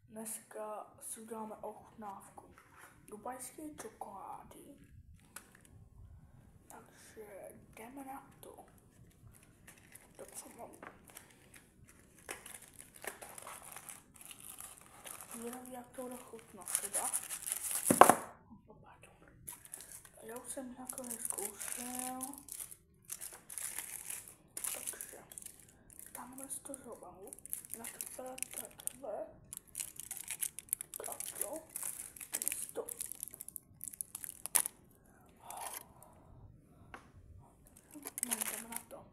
Dneska si uděláme ochutnávku dubajské čokolády. Takže jdeme na to. To co mám. Zvědavý, jak to bude chutnat teda. Já už jsem nakonec zkoušel. Takže tamhle to zobavu. Na to vypadá takhle. Kaplo. Místo. No, jdeme na to.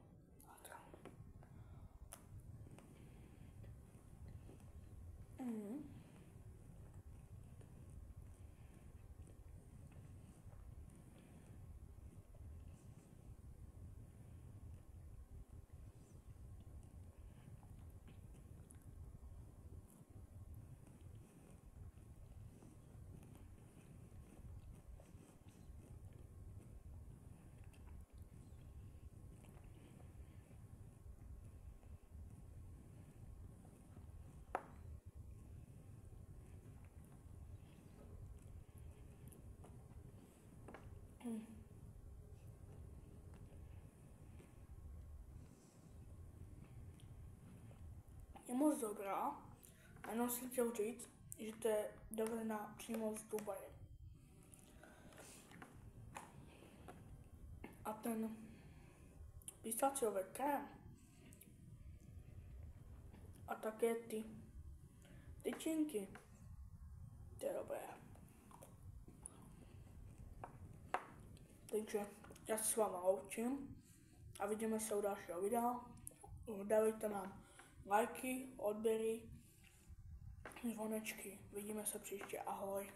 Je moc dobrá, a jenom si chtěl říct, že to je dovedená přímo z Dubaje. A ten pistáciový krém a také ty tyčinky, to je dobré. Takže já se s váma loučím a vidíme se u dalšího videa. Dávejte nám lajky, odběry, zvonečky. Vidíme se příště, ahoj.